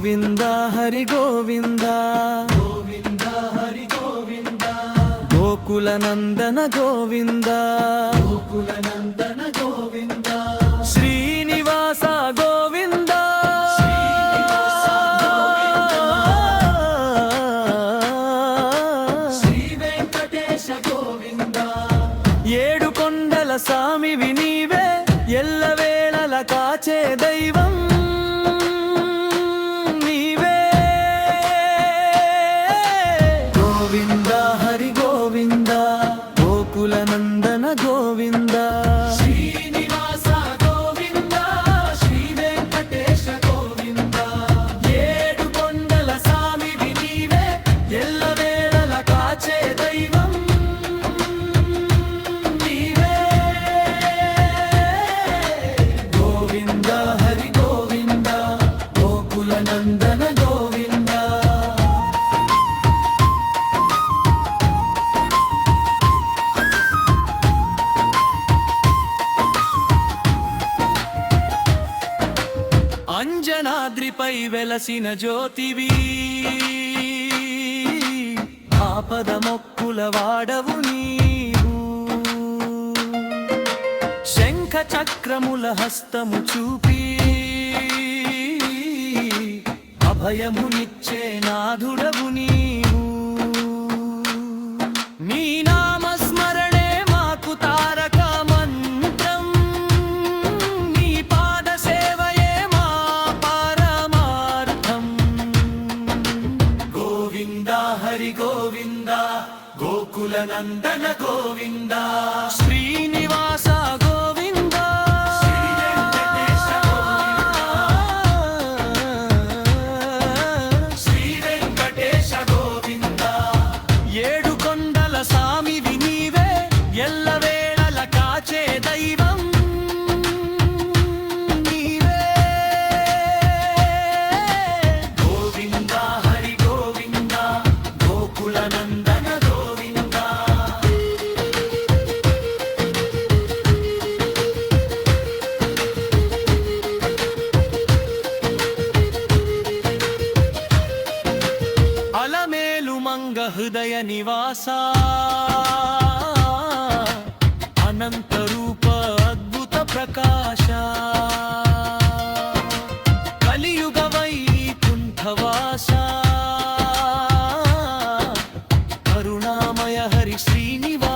గోవింద హరి గోవింద గోవింద హరి గోవింద గోకుల నందన గోవింద గోకుల నందన గోవింద శ్రీనివాస గోవింద శ్రీనివాస గోవింద శ్రీ వెంకటేశ గోవింద ఏడు కొండల సామివి నీవే ఎల్లవేళల కాచే దైవం నీవే గోవింద హరి గోవింద గోకుల నందన గోవింద శ్రీనివాస గోవింద శ్రీ వెంకటేశ గోవింద ఏడు కొండల సామివి నీవే ఎల్లవేళల కాచే దైవం నీవే గోవింద హరి గోవింద గోకుల నందన గోవింద అంజనాద్రిపై వెలసిన జ్యోతివి ఆపద మొక్కుల వాడవు నీవు శంఖ చక్రముల హస్తము చూపి అభయమునిచ్చే నాథుడవు నీవు నీ నామస్మరణే మాకు తారక మంత్రం నీ పాద సేవయే మా పరమార్థం గోవింద హరి గోవింద గోకుల నందన గోవింద శ్రీనివాస గోవింద శ్రీ వెంకటేశ శ్రీ వెంకటేశ గోవింద ఏడు కొండల సామివి నీవే ఎల్లవేళల కాచే దైవం నీవే గోవింద హరి గోవింద గోకుల నందన గోవింద అలమేలు మంగ హృదయ నివాస అనంత రూప అద్భుత ప్రకాశ కలియుగ వైకుంఠవాస కరుణామయ హరి శ్రీనివాస